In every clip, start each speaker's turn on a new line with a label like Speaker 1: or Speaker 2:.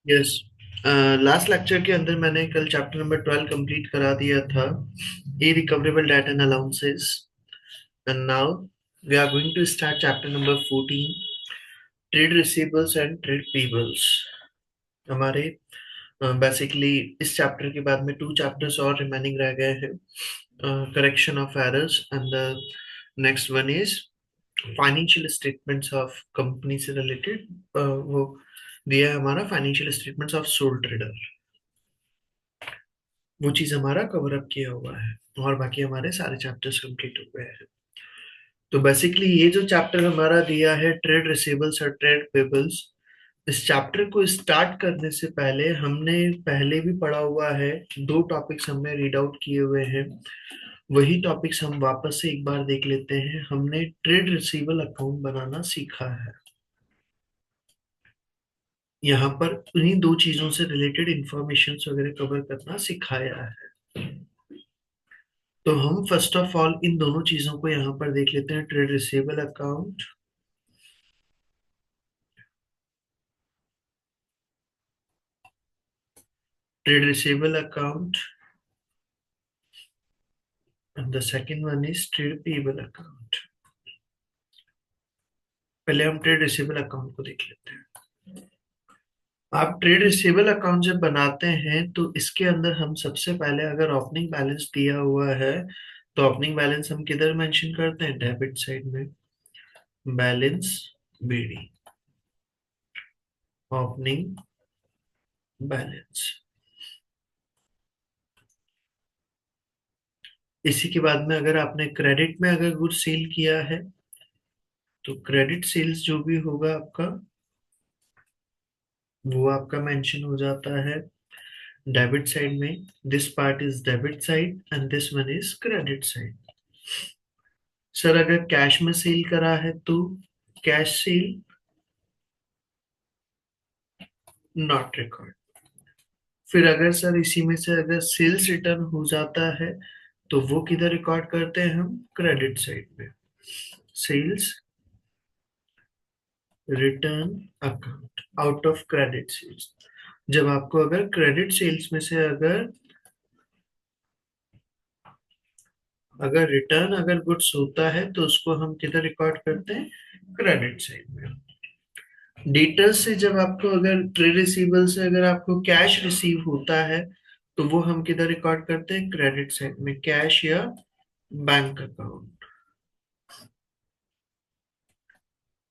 Speaker 1: Yes. Last lecture के अंदर मैंने कल चैप्टर नंबर 12 कंप्लीट करा दिया था, irrecoverable debt and allowances. And now we are going to start chapter number 14, trade receivables and trade payables. हमारे basically इस चैप्टर के बाद में टू चैप्टर्स और रिमेनिंग रह गए हैं, correction of errors and the next one is financial statements of company से रिलेटेड। वो दिया है हमारा financial statements of soul trader. वो चीज हमारा कवर अप किया हुआ है और बाकी हमारे सारे चैप्टर्स कंप्लीट हो गए हैं। तो बेसिकली ये जो चैप्टर हमारा दिया है ट्रेड रिसीवेबल्स और ट्रेड पेबल्स, इस चैप्टर को स्टार्ट करने से पहले हमने पहले भी पढ़ा हुआ है। दो टॉपिक्स हमने रीड आउट किए हुए हैं, वही टॉपिक्स हम वापस से एक बार देख लेते हैं। हमने ट्रेड रिसीवेबल अकाउंट बनाना सीखा है, यहाँ पर उन्हीं दो चीजों से रिलेटेड इंफॉर्मेशन वगैरह कवर करना सिखाया है। तो हम फर्स्ट ऑफ ऑल इन दोनों चीजों को यहाँ पर देख लेते हैं। Trade receivable account, trade receivable account and the second one is trade payable account. पहले हम ट्रेड रिसीवेबल अकाउंट को देख लेते हैं। आप ट्रेड रिसीवेबल अकाउंट जब बनाते हैं तो इसके अंदर हम सबसे पहले अगर ओपनिंग बैलेंस दिया हुआ है तो ओपनिंग बैलेंस हम किधर मेंशन करते हैं? डेबिट साइड में, बैलेंस बीडी, ओपनिंग बैलेंस। इसी के बाद में अगर आपने क्रेडिट में अगर गुड्स सेल किया है तो क्रेडिट सेल्स जो भी होगा आपका वो आपका मेंशन हो जाता है डेबिट साइड में। This part is debit side and this one is credit side. Sir अगर कैश में सेल करा है तो कैश सेल नॉट रिकॉर्ड। फिर अगर सर इसी में से अगर सेल्स रिटर्न हो जाता है तो वो किधर रिकॉर्ड करते हैं? हम क्रेडिट साइड में, sales return account out of credit sales. जब आपको अगर क्रेडिट सेल्स में से अगर अगर रिटर्न अगर गुड्स होता है तो उसको हम किधर रिकॉर्ड करते हैं? क्रेडिट साइड में। डेटर्स से जब आपको अगर ट्रेड रिसीवेबल से अगर आपको कैश रिसीव होता है तो वो हम किधर रिकॉर्ड करते हैं? क्रेडिट साइड में, कैश या बैंक अकाउंट।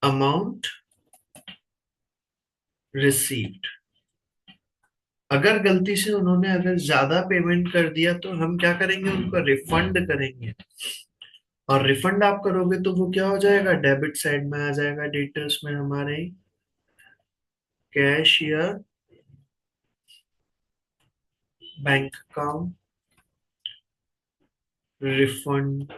Speaker 1: अमाउंट रिसीव्ड, अगर गलती से उन्होंने अगर ज्यादा पेमेंट कर दिया तो हम क्या करेंगे? उनको रिफंड करेंगे। और रिफंड आप करोगे तो वो क्या हो जाएगा? डेबिट साइड में आ जाएगा, डेटर्स में हमारे कैश या बैंक अकाउंट रिफंड।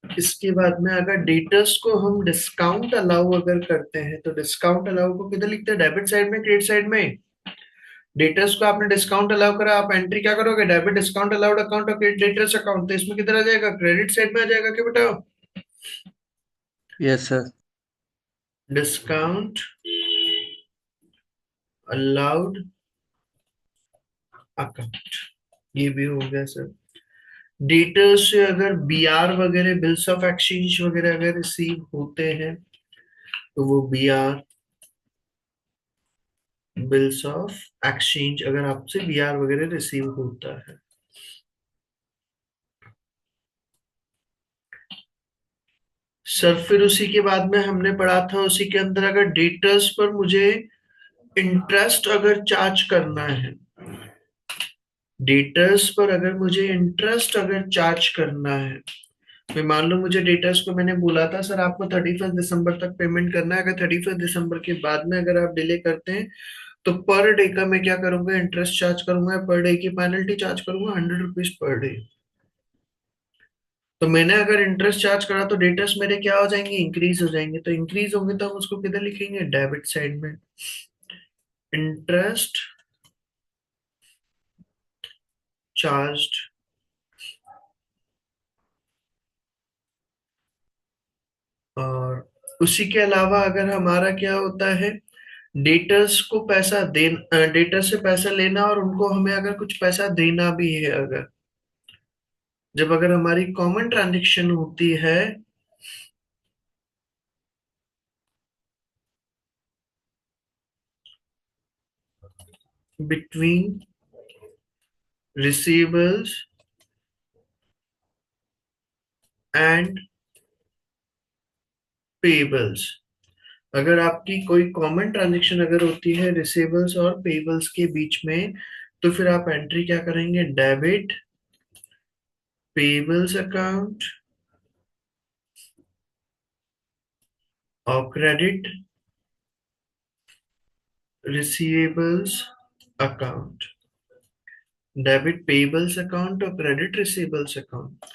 Speaker 1: इसके बाद में अगर डेटर्स को हम डिस्काउंट अलाउ अगर करते हैं तो डिस्काउंट अलाउ को किधर लिखते हैं? डेबिट साइड में, क्रेडिट साइड में। डेटर्स को आपने डिस्काउंट अलाउ करा, आप एंट्री क्या करोगे? डेबिट डिस्काउंट अलाउड अकाउंट और क्रेडिट डेटर्स अकाउंट। तो इसमें किधर आ जाएगा? क्रेडिट साइड में आ जाएगा क्या बेटा?
Speaker 2: Yes sir.
Speaker 1: Discount allowed account, ये भी हो गया सर। डेटर्स से अगर बीआर वगैरह, बिल्स ऑफ एक्सचेंज वगैरह अगर रिसीव होते हैं तो वो बीआर, बिल्स ऑफ एक्सचेंज, अगर आपसे बीआर वगैरह रिसीव होता है। सर फिर उसी के बाद में हमने पढ़ा था, उसी के अंदर अगर डेटर्स पर मुझे इंटरेस्ट अगर चार्ज करना है, डेटर्स पर अगर मुझे इंटरेस्ट अगर चार्ज करना है, मैं मान लो मुझे डेटर्स को मैंने बोला था सर आपको 31 दिसंबर तक पेमेंट करना है, अगर 31 दिसंबर के बाद में अगर आप डिले करते हैं तो पर डे का मैं क्या करूंगा? इंटरेस्ट चार्ज करूंगा, पर डे की पेनल्टी चार्ज करूंगा, 100 रुपीज पर डे। तो मैंने अगर इंटरेस्ट चार्ज करा तो डेटर्स मेरे क्या हो जाएंगे? इंक्रीज हो जाएंगे। तो इंक्रीज होंगे तो हम उसको किधर लिखेंगे? डेबिट साइड में, इंटरेस्ट चार्ज्ड। और उसी के अलावा अगर हमारा क्या होता है, डेटर्स को पैसा देना, डेटर से पैसा लेना, और उनको हमें अगर कुछ पैसा देना भी है, अगर जब अगर हमारी कॉमन ट्रांजेक्शन होती है बिटवीन रिसीवेबल्स एंड पेबल्स, अगर आपकी कोई कॉमन ट्रांजेक्शन अगर होती है रिसीवेबल्स और पेबल्स के बीच में, तो फिर आप एंट्री क्या करेंगे? डेबिट पेबल्स अकाउंट और credit receivables account. Debit payables account और क्रेडिट रिसीवेबल्स अकाउंट।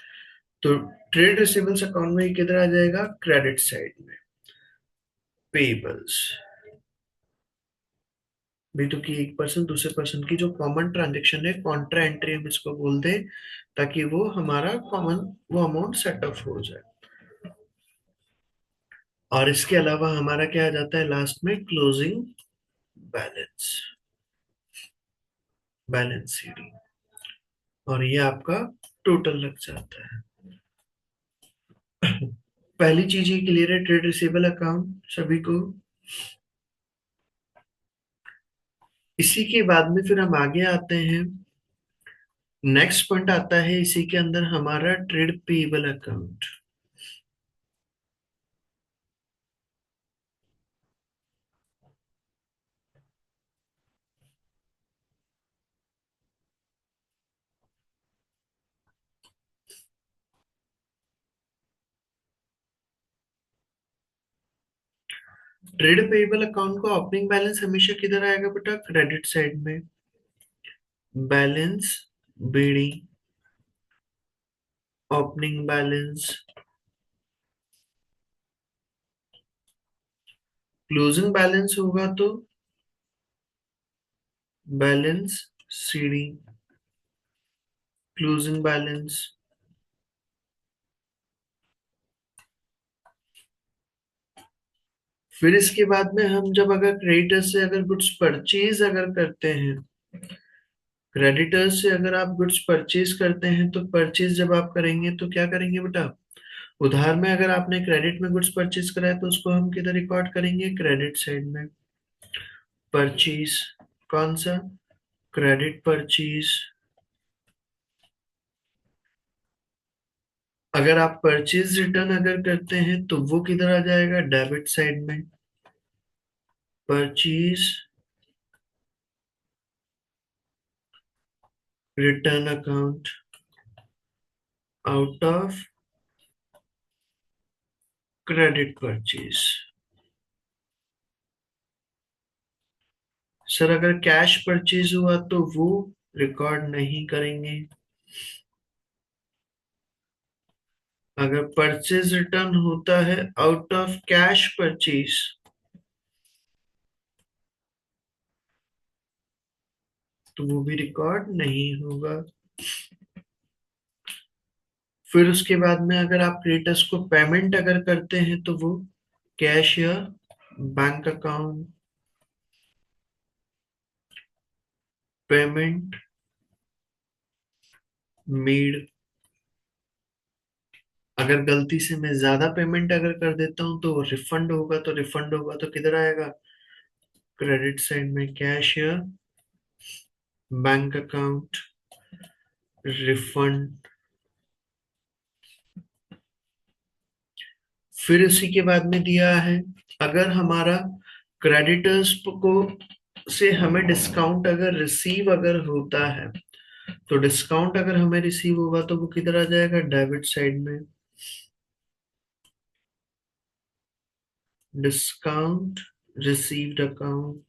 Speaker 1: तो ट्रेड रिसीवेबल्स अकाउंट में ये किधर आ जाएगा? क्रेडिट साइड में। पेबल्स भी तो कि एक पर्सन दूसरे पर्सन की जो कॉमन ट्रांजेक्शन है, कॉन्ट्रा एंट्री हम इसको बोल दे, ताकि वो हमारा कॉमन वो अमाउंट सेटअप हो जाए। और इसके अलावा हमारा क्या आ जाता है लास्ट में? Closing balance, balance sheet. और ये आपका टोटल लग जाता है। पहली चीज ये क्लियर है, ट्रेड रिसीवेबल अकाउंट सभी को। इसी के बाद में फिर हम आगे आते हैं। नेक्स्ट पॉइंट आता है इसी के अंदर हमारा trade payable account. Trade payable account का ओपनिंग बैलेंस हमेशा किधर आएगा बेटा? क्रेडिट साइड में। Balance BD opening balance. Closing balance होगा तो बैलेंस सीडी क्लोजिंग बैलेंस। फिर इसके बाद में हम जब अगर क्रेडिटर से अगर गुड्स परचेज अगर करते हैं, क्रेडिटर से अगर आप गुड्स परचेज करते हैं, तो परचेज जब आप करेंगे तो क्या करेंगे बेटा? उधार में अगर आपने क्रेडिट में गुड्स परचेज करा है, तो उसको हम किधर रिकॉर्ड करेंगे? क्रेडिट साइड में। परचेज कौन सा? Credit purchase. अगर आप परचेज रिटर्न अगर करते हैं, तो वो किधर आ जाएगा? डेबिट साइड में। Purchase return account out of credit purchase. Sir अगर कैश परचेज हुआ तो वो रिकॉर्ड नहीं करेंगे। अगर परचेज रिटर्न होता है आउट ऑफ कैश परचेज, तो वो भी रिकॉर्ड नहीं होगा। फिर उसके बाद में अगर आप क्रेडिटर्स को पेमेंट अगर करते हैं, तो वो कैश या बैंक अकाउंट पेमेंट मेड। अगर गलती से मैं ज्यादा पेमेंट अगर कर देता हूं, तो वो रिफंड होगा, तो रिफंड होगा तो किधर आएगा? क्रेडिट साइड में। कैश या बैंक अकाउंट रिफंड। फिर इसी के बाद में दिया है, अगर हमारा क्रेडिटर्स को से हमें डिस्काउंट अगर रिसीव अगर होता है, तो डिस्काउंट अगर हमें रिसीव होगा तो वो किधर आ जाएगा? डेबिट साइड में। Discount received account.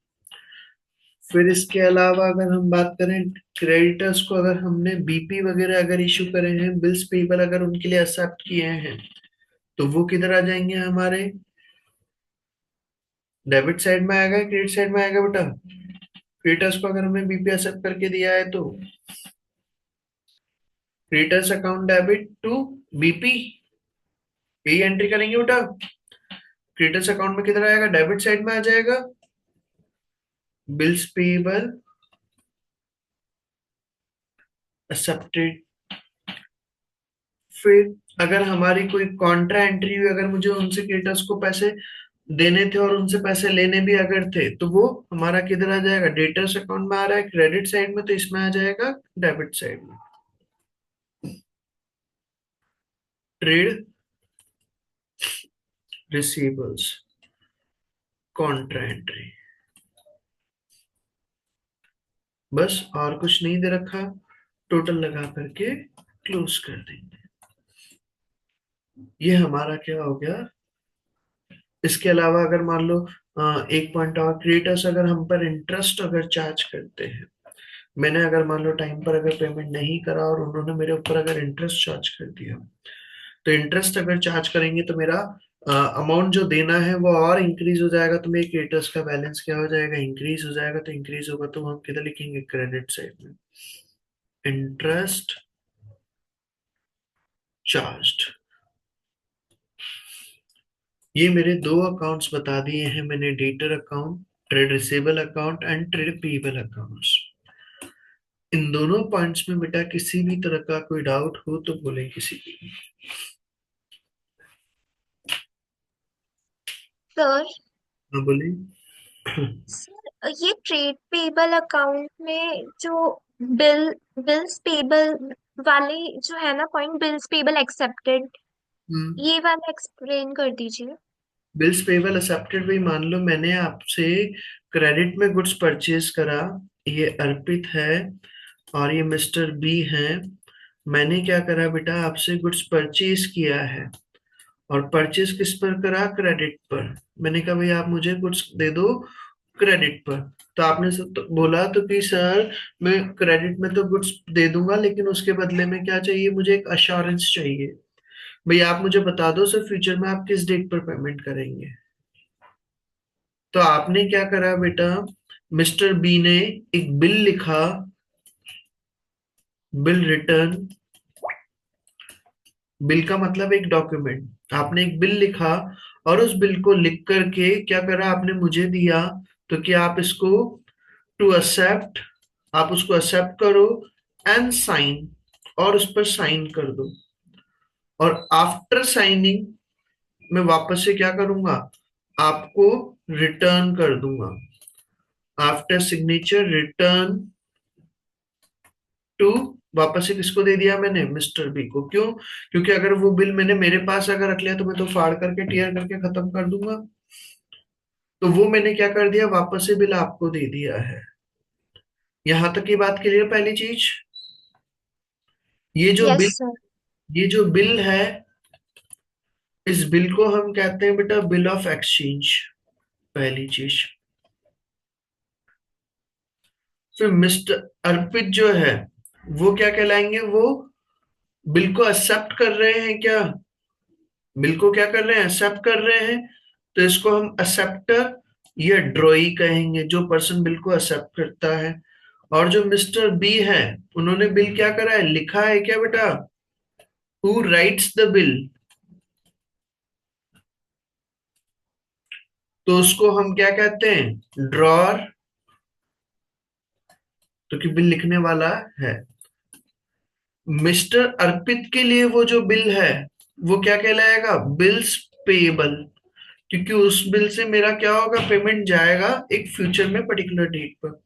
Speaker 1: फिर इसके अलावा अगर हम बात करें, क्रेडिटर्स को अगर हमने बीपी वगैरह अगर इशू करे हैं, बिल्स पेबल अगर उनके लिए एक्सेप्ट किए हैं, तो वो किधर आ जाएंगे? हमारे डेबिट साइड में आएगा, क्रेडिट साइड में आएगा बेटा? क्रेडिटर्स को अगर हमने बीपी एक्सेप्ट करके दिया है, तो creditors account debit to BP, यही एंट्री करेंगे बेटा। क्रेडिटर्स अकाउंट में किधर आएगा? डेबिट साइड में आ जाएगा। Bills payable accepted. फिर अगर हमारी कोई कॉन्ट्रा एंट्री हुई, अगर मुझे उनसे क्रेडिटर्स को पैसे देने थे और उनसे पैसे लेने भी अगर थे, तो वो हमारा किधर आ जाएगा? डेटर्स अकाउंट में आ रहा है क्रेडिट साइड में, तो इसमें आ जाएगा डेबिट साइड में। ट्रेड रिसीवेबल्स कॉन्ट्रा एंट्री, बस और कुछ नहीं दे रखा, टोटल लगा करके क्लोज कर देंगे। ये हमारा क्या हो गया? इसके अलावा अगर मान लो एक पॉइंट और, क्रिएटर्स अगर हम पर इंटरेस्ट अगर चार्ज करते हैं, मैंने अगर मान लो टाइम पर अगर पेमेंट नहीं करा और उन्होंने मेरे ऊपर अगर इंटरेस्ट चार्ज कर दिया, तो इंटरेस्ट अगर चार्ज करेंगे तो मेरा अमाउंट जो देना है वो और इंक्रीज हो जाएगा, तो मेरे क्रेडिटर्स का बैलेंस क्या हो जाएगा? इंक्रीज हो जाएगा। तो इंक्रीज होगा तो हम किधर लिखेंगे? क्रेडिट साइड में, इंटरेस्ट चार्ज्ड। ये मेरे दो अकाउंट्स बता दिए हैं मैंने, debtor account, trade receivable account and trade payable accounts. इन दोनों पॉइंट्स में बेटा किसी भी तरह का कोई डाउट हो तो बोले किसी भी।
Speaker 2: सर
Speaker 1: हाँ बोले।
Speaker 2: सर ये ट्रेड पेबल अकाउंट में जो बिल बिल्स पेबल वाले जो है ना पॉइंट, बिल्स पेबल एक्सेप्टेड,
Speaker 1: हम्म।
Speaker 2: ये वाला एक्सप्लेन कर दीजिए।
Speaker 1: बिल्स पेबल एक्सेप्टेड भी, मान लो मैंने आपसे क्रेडिट में गुड्स परचेज करा, ये अर्पित है और ये मिस्टर बी है। मैंने क्या करा बेटा? आपसे गुड्स परचेज किया है, और परचेज किस पर करा? क्रेडिट पर। मैंने कहा भाई आप मुझे गुड्स दे दो क्रेडिट पर। तो आपने तो बोला तो कि सर मैं क्रेडिट में तो गुड्स दे दूंगा, लेकिन उसके बदले में क्या चाहिए? मुझे एक अश्योरेंस चाहिए। भाई आप मुझे बता दो सर फ्यूचर में आप किस डेट पर पेमेंट करेंगे। तो आपने क्या करा बेटा? मिस्टर बी ने एक बिल लिखा, बिल रिटर्न। बिल का मतलब एक डॉक्यूमेंट, आपने एक बिल लिखा और उस बिल को लिख करके क्या करा? आपने मुझे दिया। तो क्या आप इसको टू एक्सेप्ट, आप उसको एक्सेप्ट करो एंड साइन, और उस पर साइन कर दो। और आफ्टर साइनिंग मैं वापस से क्या करूंगा? आपको रिटर्न कर दूंगा। आफ्टर सिग्नेचर रिटर्न टू, वापस से किसको दे दिया मैंने? मिस्टर बी को। क्यों? क्योंकि अगर वो बिल मैंने मेरे पास अगर रख लिया तो मैं तो फाड़ करके टीयर करके खत्म कर दूंगा। तो वो मैंने क्या कर दिया? वापस से बिल आपको दे दिया है। यहां तक की बात क्लियर? पहली चीज, ये जो
Speaker 2: यस
Speaker 1: बिल,
Speaker 2: सर।
Speaker 1: ये जो बिल है, इस बिल को हम कहते हैं बेटा बिल ऑफ एक्सचेंज, पहली चीज। फिर मिस्टर अर्पित जो है, वो क्या कहलाएंगे? वो बिल को एक्सेप्ट कर रहे हैं क्या? बिल को क्या कर रहे हैं? एक्सेप्ट कर रहे हैं। तो इसको हम एक्सेप्टर या ड्रॉई कहेंगे, जो पर्सन बिल को एक्सेप्ट करता है। और जो मिस्टर बी है, उन्होंने बिल क्या करा है? लिखा है क्या बेटा? Who rights the bill? तो उसको हम क्या कहते हैं? ड्रॉर, तो कि बिल लिखने वाला है। मिस्टर अर्पित के लिए वो जो बिल है वो क्या कहलाएगा? बिल्स पेएबल, क्योंकि उस बिल से मेरा क्या होगा? पेमेंट जाएगा एक फ्यूचर में पर्टिकुलर डेट पर।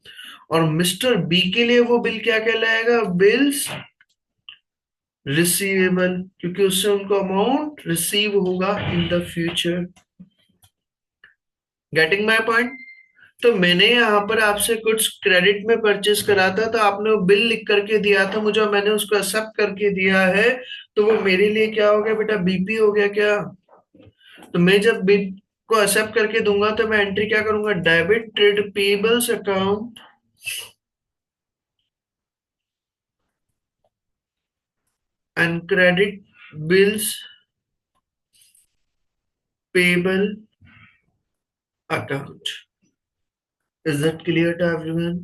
Speaker 1: और मिस्टर बी के लिए वो बिल क्या कहलाएगा? बिल्स रिसीवेबल, क्योंकि उससे उनको अमाउंट रिसीव होगा in the future. Getting my point? तो मैंने यहाँ पर आपसे कुछ क्रेडिट में परचेस करा था, तो आपने वो बिल लिख करके दिया था मुझे, और मैंने उसको एक्सेप्ट करके दिया है। तो वो मेरे लिए क्या हो गया बेटा? बीपी हो गया क्या? तो मैं जब बिल को एक्सेप्ट करके दूंगा तो मैं एंट्री क्या करूंगा? Debit trade payables account and credit bills payable account. Is that clear to everyone?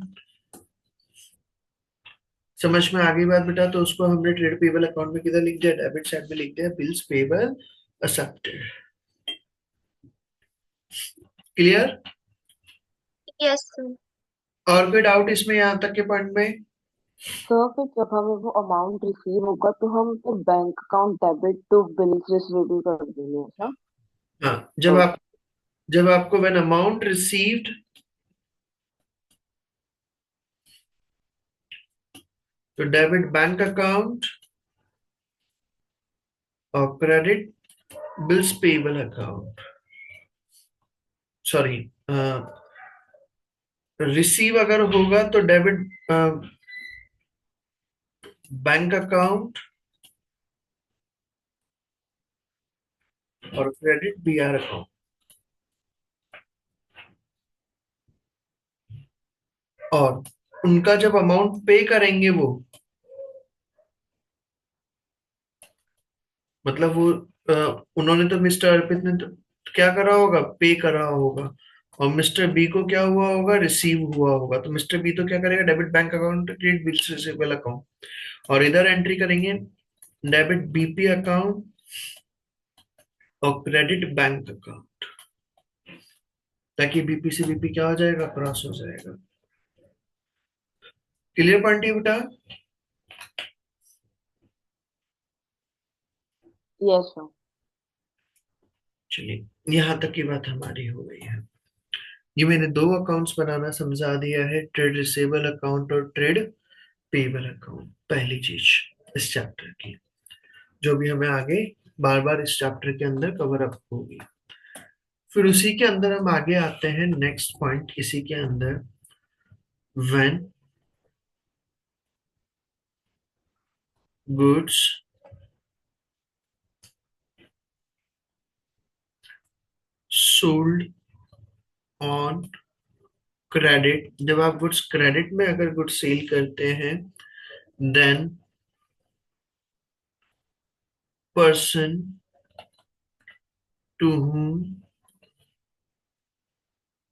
Speaker 1: समझ में आ गई बात बेटा? तो उसको हमने ट्रेड पेबल अकाउंट में किधर लिख दिया? डेबिट साइड में लिख दिया bills payable accepted. Clear?
Speaker 2: Yes sir.
Speaker 1: और कोई डाउट इसमें यहाँ तक के पॉइंट में?
Speaker 3: तो फिर जब हमें वो अमाउंट रिसीव होगा तो हम फिर bank account debit to bills receivable कर देंगे ऐसा?
Speaker 1: हाँ,
Speaker 3: तो
Speaker 1: जब आपको व्हेन अमाउंट रिसीव्ड, तो डेबिट बैंक अकाउंट और credit bills payable account, sorry, receive अगर होगा तो डेबिट बैंक अकाउंट और क्रेडिट बीआर अकाउंट। और उनका जब अमाउंट पे करेंगे वो, मतलब वो उन्होंने तो मिस्टर अर्पित ने तो क्या करा होगा, पे करा होगा, और मिस्टर बी को क्या हुआ होगा, रिसीव हुआ होगा। तो मिस्टर बी तो क्या करेगा, debit bank account credit bills receivable account, और इधर एंट्री करेंगे डेबिट बीपी अकाउंट और क्रेडिट बैंक अकाउंट, ताकि बीपी से बीपी क्या हो जाएगा, क्रॉस हो जाएगा। क्लियर पॉइंट है बेटा?
Speaker 3: Yes sir.
Speaker 1: चलिए, यहां तक की बात हमारी हो गई है। ये मैंने दो अकाउंट्स बनाना समझा दिया है, ट्रेड रिसीवेबल अकाउंट और ट्रेड पेबल अकाउंट, पहली चीज इस चैप्टर की, जो भी हमें आगे बार बार इस चैप्टर के अंदर कवर अप होगी। फिर उसी के अंदर हम आगे आते हैं नेक्स्ट पॉइंट इसी के अंदर, when goods sold on credit, जब आप गुड्स क्रेडिट में अगर गुड्स सेल करते हैं, then person to whom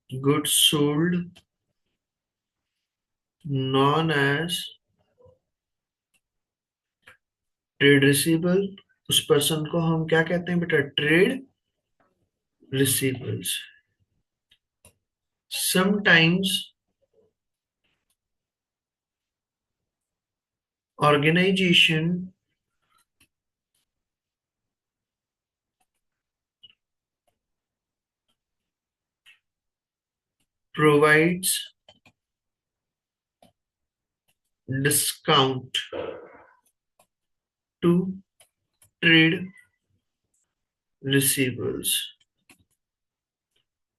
Speaker 1: goods sold known as trade receivable, उस पर्सन को हम क्या कहते हैं बेटा, trade receivables. Sometimes organisation provides discount to trade receivables,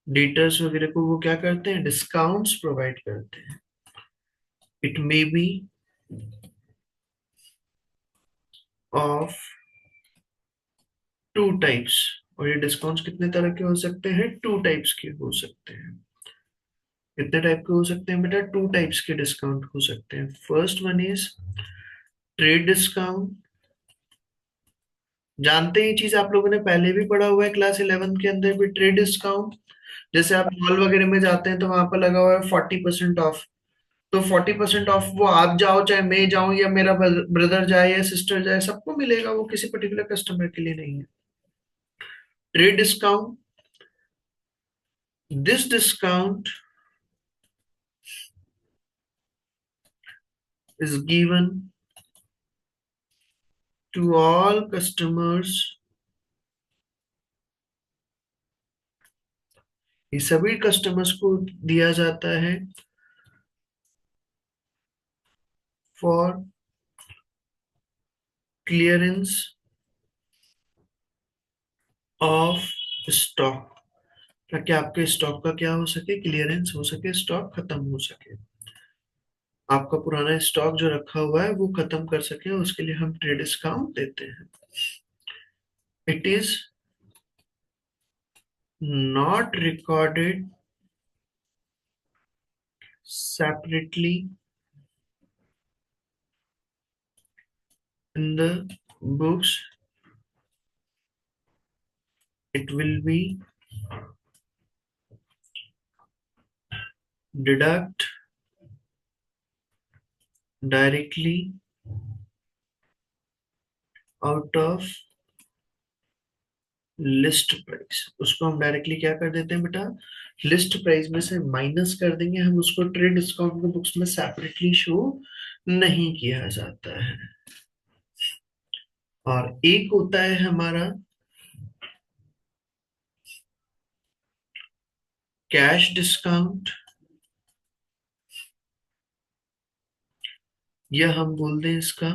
Speaker 1: debtors वगैरह को वो क्या करते हैं, डिस्काउंट्स प्रोवाइड करते हैं। It may be of two types, और ये डिस्काउंट्स कितने तरह के हो सकते हैं, टू टाइप्स के हो सकते हैं। कितने टाइप के हो सकते हैं बेटा, टू टाइप्स के डिस्काउंट हो सकते हैं। First one is trade discount, जानते हैं ये चीज आप लोगों ने पहले भी पढ़ा हुआ है क्लास 11 के अंदर भी, ट्रेड डिस्काउंट। जैसे आप मॉल वगैरह में जाते हैं तो वहां पर लगा हुआ है 40% ऑफ, तो 40% ऑफ वो आप जाओ चाहे मैं जाऊं या मेरा ब्रदर जाए या सिस्टर जाए, सबको मिलेगा, वो किसी पर्टिकुलर कस्टमर के लिए नहीं है। Trade discount, this discount is given to all customers, ये सभी कस्टमर्स को दिया जाता है फॉर क्लियरेंस ऑफ स्टॉक, ताकि आपके स्टॉक का क्या हो सके, क्लियरेंस हो सके, स्टॉक खत्म हो सके, आपका पुराना स्टॉक जो रखा हुआ है वो खत्म कर सके, उसके लिए हम ट्रेड डिस्काउंट देते हैं। It is not recorded separately in the books, it will be deduct directly out of list price, उसको हम डायरेक्टली क्या कर देते हैं बेटा, लिस्ट प्राइस में से माइनस कर देंगे, हम उसको ट्रेड डिस्काउंट के बुक्स में सेपरेटली शो नहीं किया जाता है। और एक होता है हमारा कैश डिस्काउंट, या हम बोल दें इसका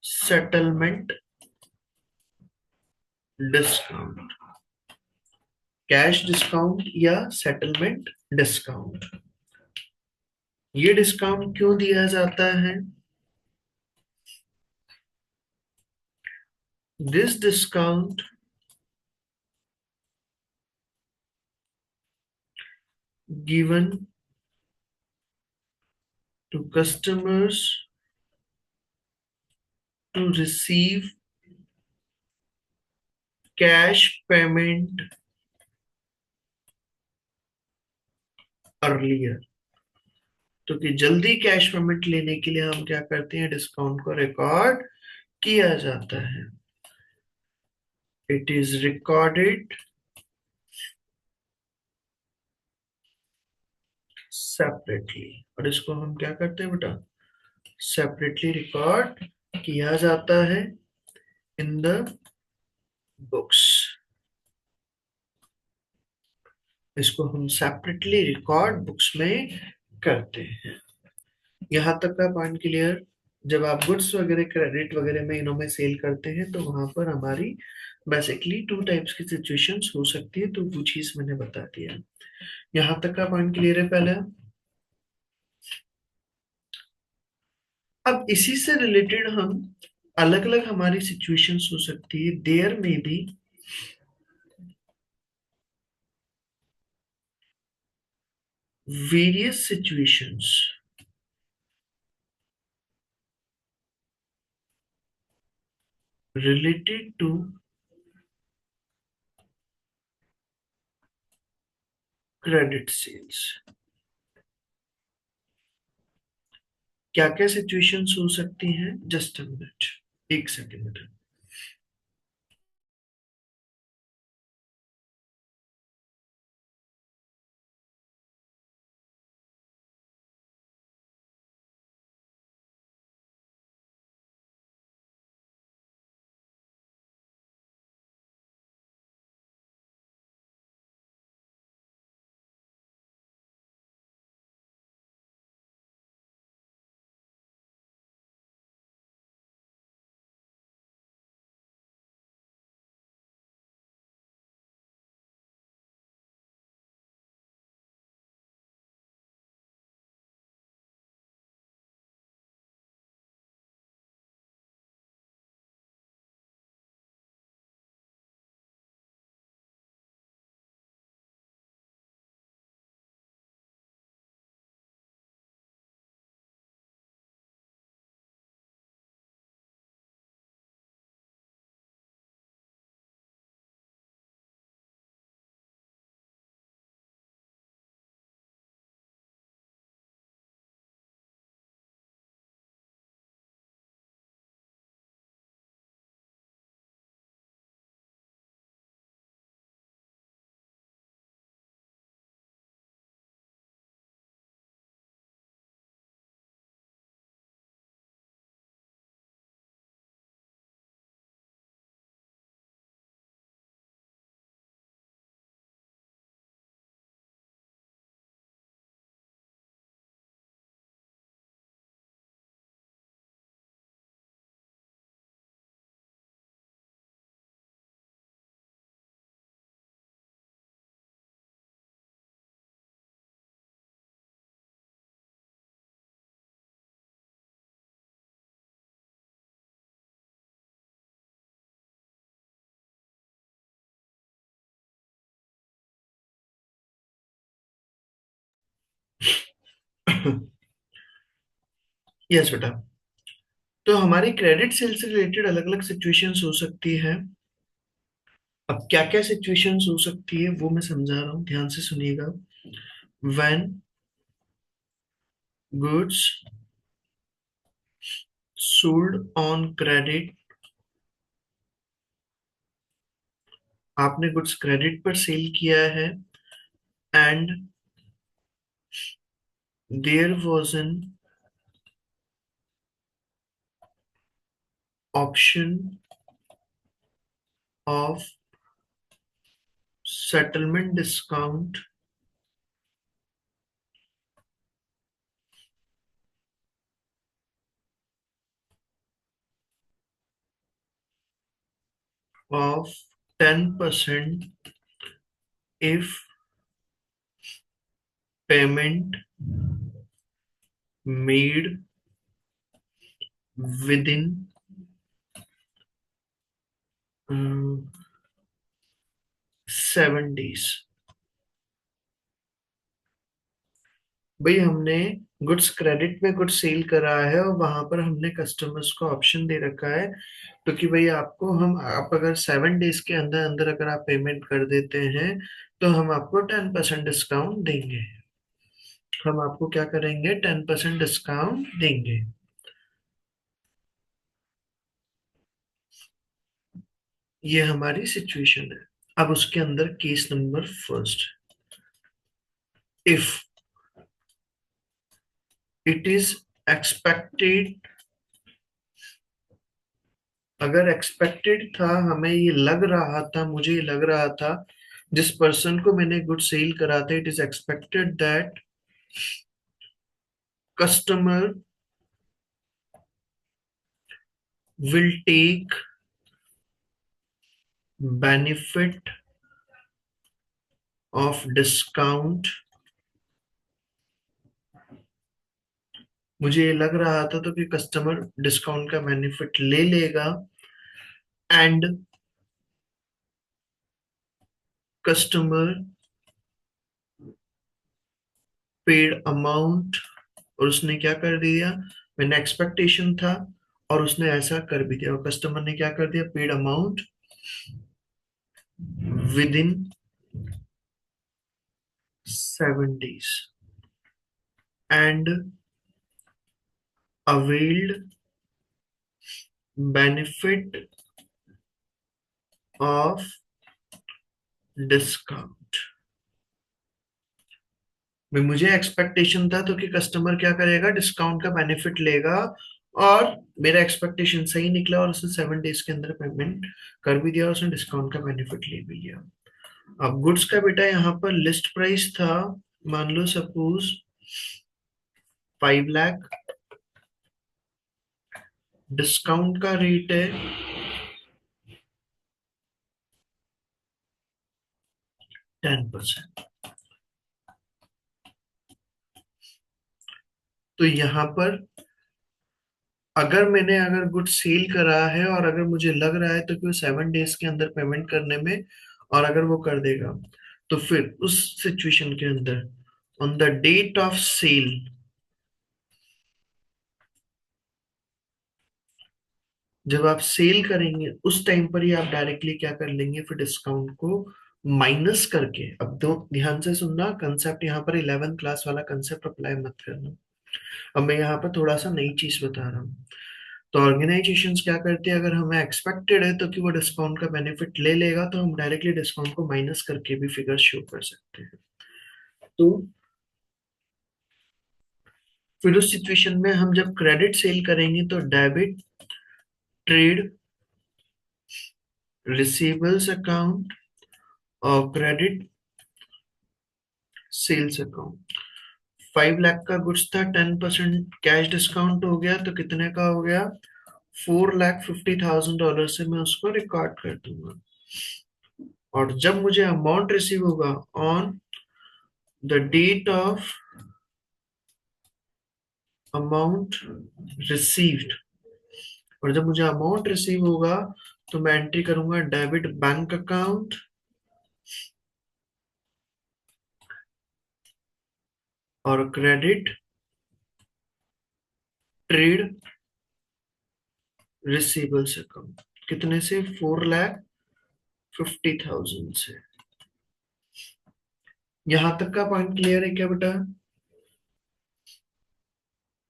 Speaker 1: सेटलमेंट डिस्काउंट। कैश डिस्काउंट या सेटलमेंट डिस्काउंट, ये डिस्काउंट क्यों दिया जाता है? This discount given to customers to receive cash payment earlier। तो कि जल्दी कैश पेमेंट लेने के लिए हम क्या करते हैं, डिस्काउंट को रिकॉर्ड किया जाता है। इट इज रिकॉर्डेड सेपरेटली, और इसको हम क्या करते हैं बेटा, सेपरेटली रिकॉर्ड किया जाता है इन द बुक्स। इसको हम सेपरेटली रिकॉर्ड बुक्स में करते हैं। यहाँ तक का पॉइंट क्लियर? जब आप गुड्स वगैरह क्रेडिट वगैरह में इनों में सेल करते हैं तो वहां पर हमारी बेसिकली टू टाइप्स की सिचुएशंस हो सकती है, तो वो चीज मैंने बता दिया। यहाँ तक का पॉइंट क्लियर है पहले? अब इसी से रिलेटेड हम अलग अलग हमारी सिचुएशंस हो सकती है, देयर में be various situations related to credit sales। क्या क्या सिचुएशंस हो सकती हैं? जस्ट अ मिनट, एक सेकेंड। यस बेटा, तो हमारी क्रेडिट सेल से रिलेटेड अलग अलग सिचुएशंस हो सकती है। अब क्या क्या सिचुएशंस हो सकती है वो मैं समझा रहा हूँ, ध्यान से सुनिएगा। When goods sold on credit आपने गुड्स क्रेडिट पर सेल किया है and there was an option of settlement discount of 10% if payment made within 7 days। भाई हमने गुड्स क्रेडिट में गुड्स सेल करा है और वहां पर हमने कस्टमर्स को ऑप्शन दे रखा है, तो कि भाई आपको हम, आप अगर 7 डेज के अंदर अंदर अगर आप पेमेंट कर देते हैं तो हम आपको 10% डिस्काउंट देंगे। हम आपको क्या करेंगे, 10% डिस्काउंट देंगे। ये हमारी सिचुएशन है। अब उसके अंदर case number first, if it is expected, अगर एक्सपेक्टेड था, हमें ये लग रहा था, मुझे ये लग रहा था, जिस पर्सन को मैंने गुड सेल करा था, it is expected that customer will take benefit of discount. मुझे ये लग रहा था तो कि कस्टमर डिस्काउंट का बेनिफिट ले लेगा एंड कस्टमर पेड अमाउंट, और उसने क्या कर दिया, मैंने एक्सपेक्टेशन था और उसने ऐसा कर भी दिया, और कस्टमर ने क्या कर दिया, paid amount within 7 days and availed benefit of discount। में मुझे एक्सपेक्टेशन था तो कि कस्टमर क्या करेगा, डिस्काउंट का बेनिफिट लेगा, और मेरा एक्सपेक्टेशन सही निकला और उसने 7 डेज के अंदर पेमेंट कर भी दिया और उसने डिस्काउंट का बेनिफिट ले भी लिया। अब गुड्स का बेटा यहाँ पर लिस्ट प्राइस था, मान लो सपोज 5 लाख, डिस्काउंट का रेट है 10%। तो यहाँ पर अगर गुड सेल करा है और अगर मुझे लग रहा है तो कि वो 7 डेज के अंदर पेमेंट करने में, और अगर वो कर देगा, तो फिर उस सिचुएशन के अंदर on the date of sale, जब आप सेल करेंगे उस टाइम पर ही आप डायरेक्टली क्या कर लेंगे, फिर डिस्काउंट को माइनस करके। अब दो ध्यान से सुनना, कंसेप्ट यहाँ पर 11th क्लास वाला कंसेप्ट अप्लाई मत करना। अब मैं यहाँ पर थोड़ा सा नई चीज बता रहा हूँ। तो ऑर्गेनाइजेशंस क्या करती है, अगर हमें एक्सपेक्टेड है तो कि वो डिस्काउंट का बेनिफिट ले लेगा, तो हम डायरेक्टली डिस्काउंट को माइनस करके भी फिगर शो कर सकते हैं। तो फिर उस सिचुएशन में हम जब क्रेडिट सेल करेंगे तो डेबिट ट्रेड रिसीवेबल्स अकाउंट और क्रेडिट सेल्स अकाउंट। 5 लाख का गुड्स था, 10% कैश डिस्काउंट हो गया, तो कितने का हो गया, $450,000 से मैं उसको रिकॉर्ड कर दूंगा। और जब मुझे अमाउंट रिसीव होगा on the date of amount received, और जब मुझे अमाउंट रिसीव होगा तो मैं एंट्री करूंगा डेबिट बैंक अकाउंट और क्रेडिट ट्रेड रिसीवेबल्स अकाउंट। कितने से, 4,50,000 से। यहां तक का पॉइंट क्लियर है क्या बेटा?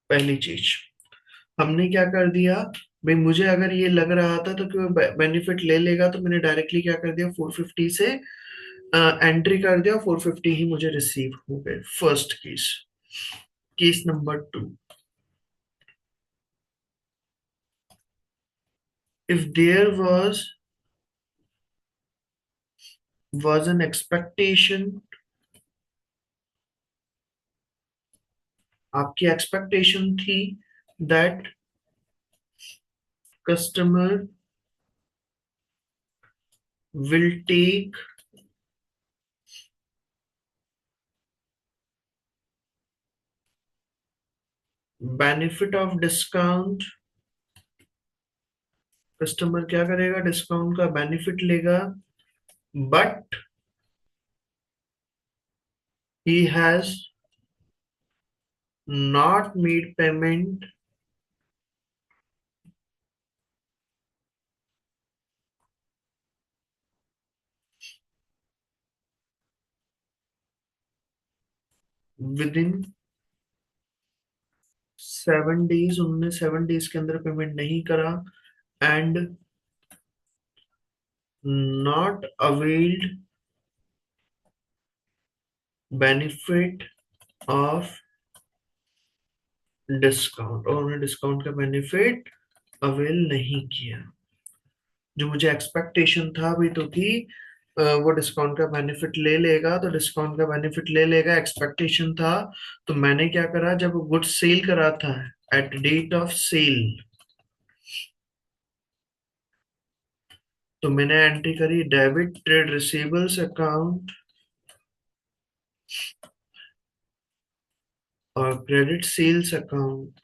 Speaker 1: पहली चीज हमने क्या कर दिया, भाई मुझे अगर ये लग रहा था तो कि वो बेनिफिट ले लेगा, तो मैंने डायरेक्टली क्या कर दिया, 450 से एंट्री कर दिया, 450 ही मुझे रिसीव हो गए। First case. Case number 2, if there was an expectation, आपकी एक्सपेक्टेशन थी that customer will take benefit of discount, customer क्या करेगा, डिस्काउंट का बेनिफिट लेगा, but he has not made payment within 7 days, उन्होंने 7 days के अंदर पेमेंट नहीं करा, and not availed benefit of discount, और उन्होंने डिस्काउंट का बेनिफिट अवेल नहीं किया। जो मुझे एक्सपेक्टेशन था भी तो कि वो डिस्काउंट का बेनिफिट ले लेगा, तो डिस्काउंट का बेनिफिट ले लेगा, एक्सपेक्टेशन था। तो मैंने क्या करा, जब गुड सेल करा था एट डेट ऑफ सेल, तो मैंने एंट्री करी डेबिट ट्रेड रिसीवेबल्स अकाउंट और क्रेडिट सेल्स अकाउंट।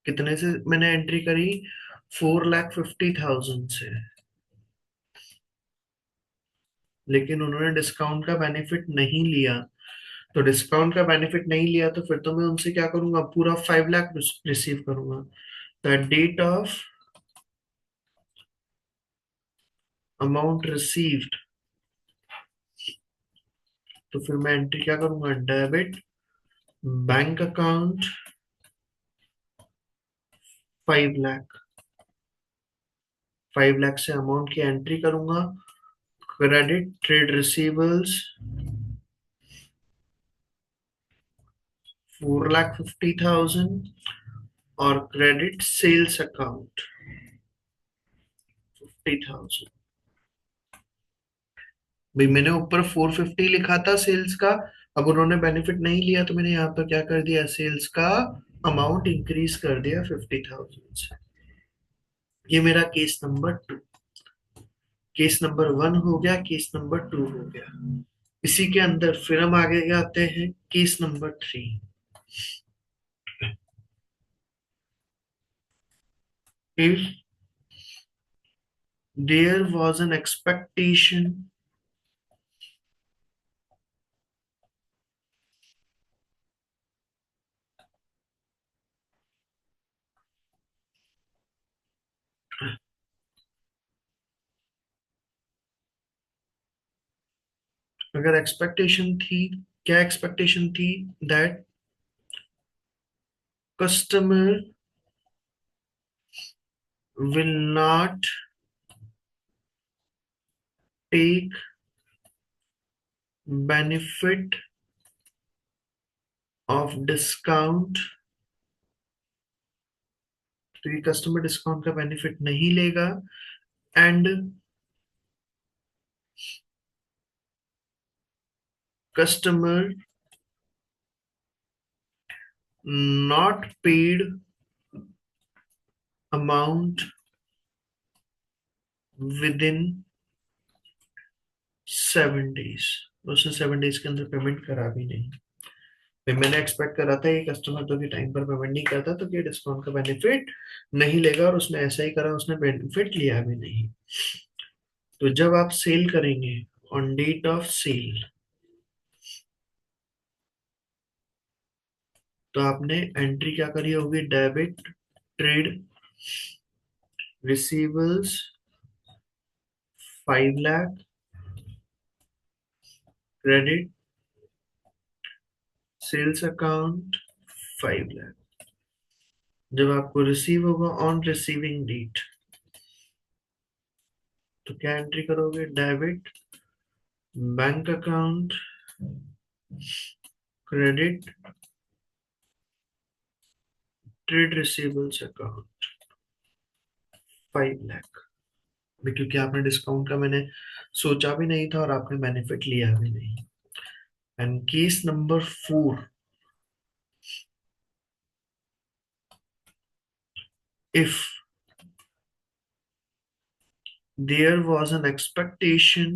Speaker 1: कितने से मैंने एंट्री करी, 4,50,000 से। लेकिन उन्होंने डिस्काउंट का बेनिफिट नहीं लिया, तो डिस्काउंट का बेनिफिट नहीं लिया तो फिर तो मैं उनसे क्या करूंगा, पूरा 5 लाख रिसीव करूंगा। The date of amount received, तो फिर मैं एंट्री क्या करूंगा, debit bank account 5 lakh, 5 lakh से अमाउंट की एंट्री करूंगा। क्रेडिट ट्रेड रिसीवेबल्स 4,50,000 और क्रेडिट सेल्स अकाउंट 50,000। भाई मैंने ऊपर 450 लिखा था सेल्स का, अब उन्होंने बेनिफिट नहीं लिया तो मैंने यहाँ पर क्या कर दिया, सेल्स का अमाउंट इंक्रीज कर दिया 50,000 से। ये मेरा केस नंबर 2। केस नंबर 1 हो गया, केस नंबर 2 हो गया। इसी के अंदर फिर हम आगे आते हैं, case number 3। If there was an expectation अगर एक्सपेक्टेशन थी, क्या एक्सपेक्टेशन थी, that customer will not take benefit of discount, तो ये कस्टमर डिस्काउंट का बेनिफिट नहीं लेगा, and customer not paid amount within 7 days, उसने 7 डेज के अंदर पेमेंट करा भी नहीं। फिर मैंने एक्सपेक्ट करा था ये कस्टमर तो कि टाइम पर पेमेंट नहीं करता तो कि डिस्काउंट का बेनिफिट नहीं लेगा, और उसने ऐसा ही करा, उसने बेनिफिट लिया भी नहीं। तो जब आप सेल करेंगे ऑन डेट ऑफ सेल, तो आपने एंट्री क्या करी होगी, debit trade receivables 5 lakh, credit sales account 5 lakh. जब आपको रिसीव होगा ऑन रिसीविंग डेट, तो क्या एंट्री करोगे? Debit bank account credit trade receivables account 5 lakh. क्योंकि आपने डिस्काउंट का मैंने सोचा भी नहीं था और आपने बेनिफिट लिया भी नहीं। And case number 4, if there was an expectation,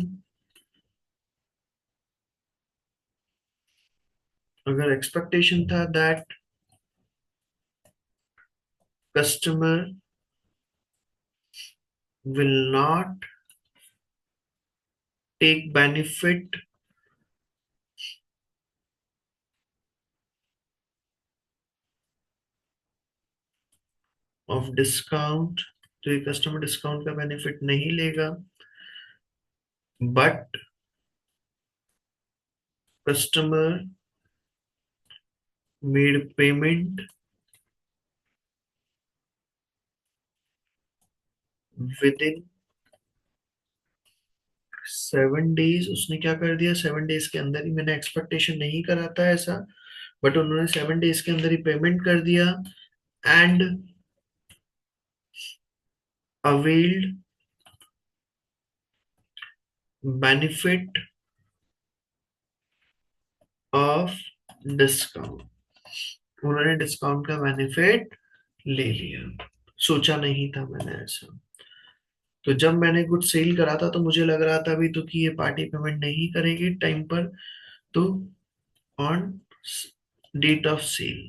Speaker 1: अगर एक्सपेक्टेशन था that customer will not take benefit of discount, तो ये कस्टमर डिस्काउंट का बेनिफिट नहीं लेगा, but customer made payment with in 7 days. उसने क्या कर दिया, 7 डेज के अंदर ही, मैंने एक्सपेक्टेशन नहीं करा था ऐसा, बट उन्होंने 7 डेज के अंदर ही पेमेंट कर दिया and availed benefit of discount. उन्होंने डिस्काउंट का बेनिफिट ले लिया, सोचा नहीं था मैंने ऐसा। तो जब मैंने कुछ सेल करा था तो मुझे लग रहा था अभी तो कि ये पार्टी पेमेंट नहीं करेगी टाइम पर, तो ऑन डेट ऑफ सेल,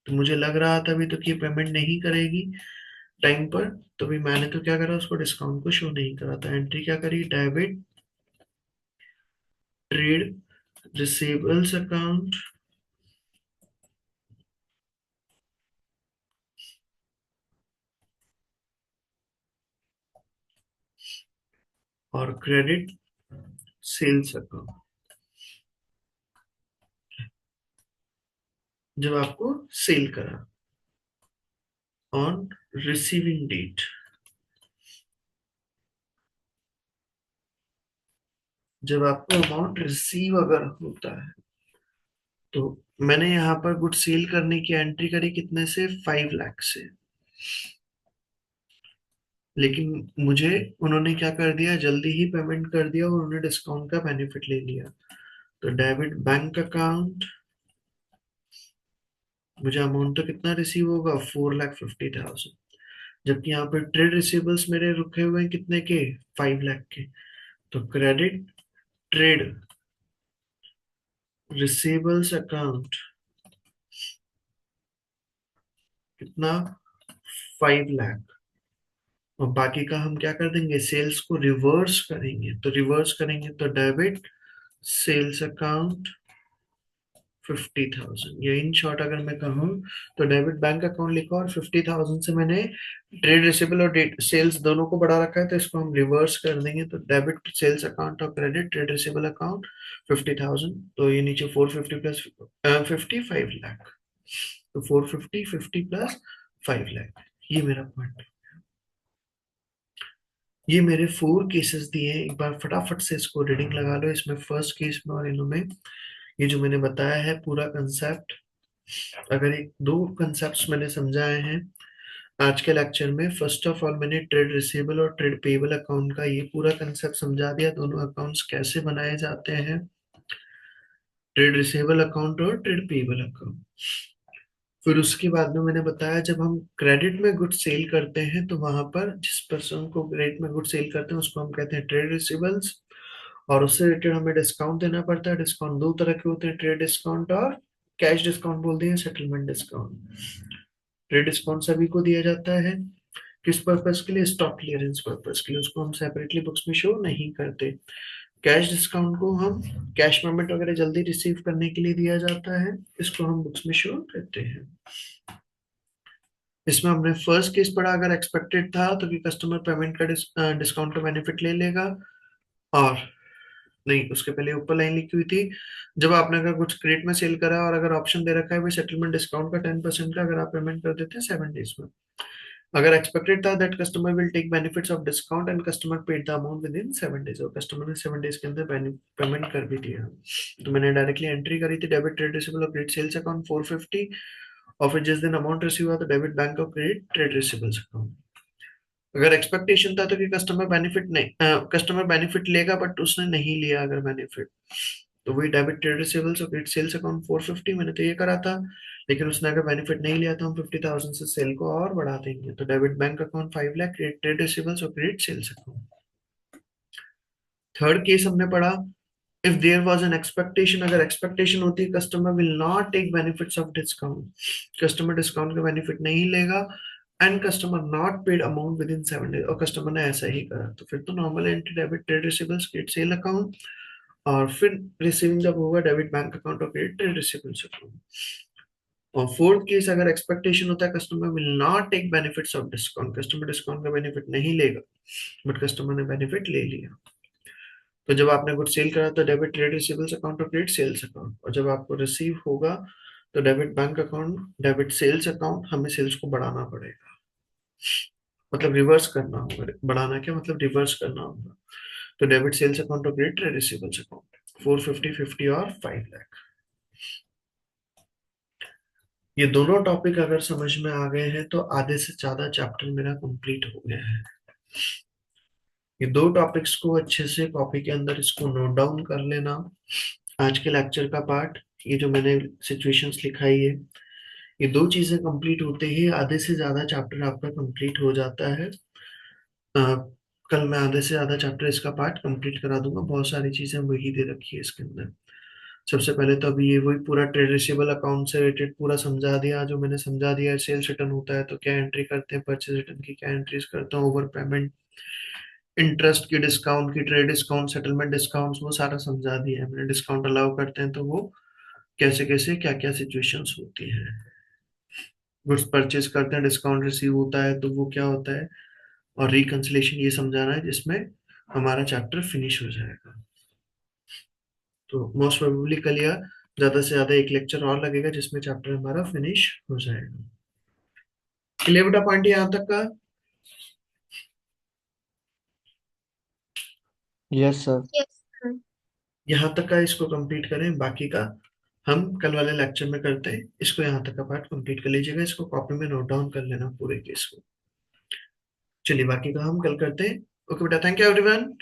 Speaker 1: तो मुझे लग रहा था अभी तो कि ये पेमेंट नहीं करेगी टाइम पर, तो भी मैंने तो क्या करा, उसको डिस्काउंट को शो नहीं करा था। एंट्री क्या करी? डेबिट ट्रेड रिसीवेबल्स अकाउंट और क्रेडिट सेल्स अकाउंट। जब आपको सेल करा ऑन रिसीविंग डेट, जब आपको अमाउंट रिसीव अगर होता है, तो मैंने यहाँ पर गुड सेल करने की एंट्री करी कितने से? 5 लाख से। लेकिन मुझे उन्होंने क्या कर दिया, जल्दी ही पेमेंट कर दिया और उन्होंने डिस्काउंट का बेनिफिट ले लिया। तो डेबिट बैंक अकाउंट, मुझे अमाउंट तो कितना रिसीव होगा? 4,50,000। जबकि यहाँ पर ट्रेड रिसीवेबल्स मेरे रुके हुए हैं कितने के? 5 लाख के। तो क्रेडिट ट्रेड रिसीवेबल्स अकाउंट कितना? 5 लाख। और बाकी का हम क्या कर देंगे, सेल्स को रिवर्स करेंगे। तो रिवर्स करेंगे तो डेबिट सेल्स अकाउंट 50,000। या इन शॉर्ट अगर मैं कहूँ तो डेबिट बैंक अकाउंट लिखा और 50,000 से मैंने ट्रेड रिसीवेबल और सेल्स दोनों को बढ़ा रखा है, तो इसको हम रिवर्स कर देंगे। तो डेबिट सेल्स अकाउंट और क्रेडिट ट्रेड रिसीवेबल अकाउंट 50,000, तो ये नीचे 450 प्लस 50 5 लाख। तो 450 50 प्लस 5 लाख, ये मेरा पॉइंट। ये मेरे 4 केसेस दिए हैं, एक बार फटाफट से इसको रीडिंग लगा लो। इसमें फर्स्ट केस में और इनमें ये जो मैंने बताया है पूरा कंसेप्ट, अगर एक दो कंसेप्ट्स मैंने समझाए हैं आज के लेक्चर में। फर्स्ट ऑफ ऑल मैंने ट्रेड रिसीवेबल और ट्रेड पेएबल अकाउंट का ये पूरा कंसेप्ट समझा दिया, दोनों अकाउंट्स कैसे बनाए जाते हैं, ट्रेड रिसीवेबल अकाउंट और ट्रेड पेएबल अकाउंट। फिर उसके बाद में मैंने बताया जब हम क्रेडिट में गुड सेल करते हैं तो वहां पर जिस पर्सन को क्रेडिट में गुड सेल करते हैं उसको हम कहते हैं ट्रेड रिसीवेबल्स, और उससे रिलेटेड हमें डिस्काउंट देना पड़ता है। डिस्काउंट दो तरह के होते हैं, ट्रेड डिस्काउंट और कैश डिस्काउंट बोलते हैं, सेटलमेंट डिस्काउंट। ट्रेड डिस्काउंट सभी को दिया जाता है, किस पर्पस के लिए? स्टॉक क्लियरेंस पर्पस के लिए, उसको हम सेपरेटली बुक्स में शो नहीं करते। कैश डिस्काउंट को हम कैश पेमेंट वगैरह जल्दी रिसीव करने के लिए दिया जाता है, इसको हम बुक्स में शो करते हैं। इसमें हमने फर्स्ट केस पढ़ा, अगर एक्सपेक्टेड था तो कि कस्टमर पेमेंट का डिस्काउंट का बेनिफिट ले लेगा, और नहीं, उसके पहले ऊपर लाइन लिखी हुई थी, जब आपने अगर कुछ क्रेडिट में सेल करा और अगर ऑप्शन दे रखा है भाई सेटलमेंट डिस्काउंट का 10% का, अगर आप पेमेंट कर देते हैं 7 डेज में। अगर एक्सपेक्टेड था that customer will take benefits of discount and customer paid the amount within 7 days, और कस्टमर ने 7 डेज के अंदर पेमेंट कर भी दिया, तो मैंने डायरेक्टली एंट्री करी थी डेबिट ट्रेड रिसीवेबल और क्रेडिट सेल्स अकाउंट 450, और फिर जिस दिन अमाउंट रिसीव हुआ तो डेबिट बैंक और क्रेडिट ट्रेड रिसीवेबल्स अकाउंट। अगर एक्सपेक्टेशन था तो कि कस्टमर बेनिफिट लेगा बट उसने नहीं लिया अगर बेनिफिट, तो वही डेबिट ट्रेड रिसीवेबल्स और क्रेडिट सेल्स अकाउंट 450 मैंने तो ये करा था, लेकिन उसने अगर बेनिफिट नहीं लिया तो हम 50,000 से सेल को और बढ़ा देंगे, तो debit bank account 5 lakh, credit trade receivables और credit sales account. Third case हमने पढ़ा, if there was an expectation, अगर एक्सपेक्टेशन होती है customer will not take benefits of discount, customer discount का बेनिफिट नहीं लेगा, and customer not paid amount within 7 days, और कस्टमर ने ऐसा ही करा, तो फिर तो normal entry debit trade receivables credit sale account, और फिर रिसीविंग जब होगा डेबिट बैंक अकाउंट और क्रेडिट ट्रेड रिसीवेबल्स अकाउंट। और फोर्थ केस, अगर एक्सपेक्टेशन होता है customer will not take benefits of discount, customer discount का बेनिफिट नहीं लेगा बट कस्टमर ने बेनिफिट ले लिया, तो जब आपने कुछ सेल करा तो डेबिट ट्रेड रिसीवेबल्स अकाउंट और क्रेडिट सेल्स अकाउंट, और जब आपको रिसीव होगा तो debit bank account debit sales account, हमें सेल्स को बढ़ाना पड़ेगा, मतलब रिवर्स करना होगा, बढ़ाना क्या मतलब रिवर्स करना होगा, तो डेबिट सेल्स अकाउंट और क्रेडिट ट्रेड रिसीवेबल्स अकाउंट 450, 50 और 5 लाख। ये दोनों टॉपिक अगर समझ में आ गए हैं तो आधे से ज्यादा चैप्टर मेरा कंप्लीट हो गया है। ये दो टॉपिक्स को अच्छे से कॉपी के अंदर इसको नोट डाउन कर लेना, आज के लेक्चर का पार्ट, ये जो मैंने सिचुएशंस लिखाई है, ये दो चीजें कंप्लीट होते ही आधे से ज्यादा चैप्टर आपका कंप्लीट हो जाता है। अ, कल मैं आधे से ज्यादा चैप्टर इसका पार्ट कंप्लीट करा दूंगा, बहुत सारी चीजें वही दे रखी है इसके अंदर। सबसे पहले तो अभी ये वही पूरा ट्रेड रिसीवेबल अकाउंट से रिलेटेड पूरा समझा दिया, जो मैंने समझा दिया है, सेल्स रिटर्न होता है तो क्या एंट्री करते हैं, परचेज रिटर्न की क्या एंट्रीज करते हैं, ओवर पेमेंट, इंटरेस्ट की, डिस्काउंट की, ट्रेड डिस्काउंट, सेटलमेंट डिस्काउंट्स, वो सारा समझा दिया है मैंने। डिस्काउंट अलाउ करते हैं तो वो कैसे कैसे क्या क्या सिचुएशंस होती हैं, गुड्स परचेज करते हैं डिस्काउंट रिसीव होता है तो वो क्या होता है, और रिकंसिलेशन, ये समझाना है जिसमें हमारा चैप्टर फिनिश हो जाएगा। तो मोस्ट प्रोबेबली कल या ज्यादा से ज्यादा एक लेक्चर और लगेगा जिसमें चैप्टर हमारा फिनिश हो जाएगा। क्लियर बेटा पॉइंट यहाँ तक का?
Speaker 4: Yes sir.
Speaker 2: यस।
Speaker 1: यहाँ तक का इसको कंप्लीट करें, बाकी का हम कल वाले लेक्चर में करते हैं। इसको यहाँ तक का पार्ट कंप्लीट कर लीजिएगा, इसको कॉपी में नोट डाउन कर लेना पूरे केस को। चलिए बाकी का हम कल करते हैं। ओके बेटा, थैंक यू एवरीवन।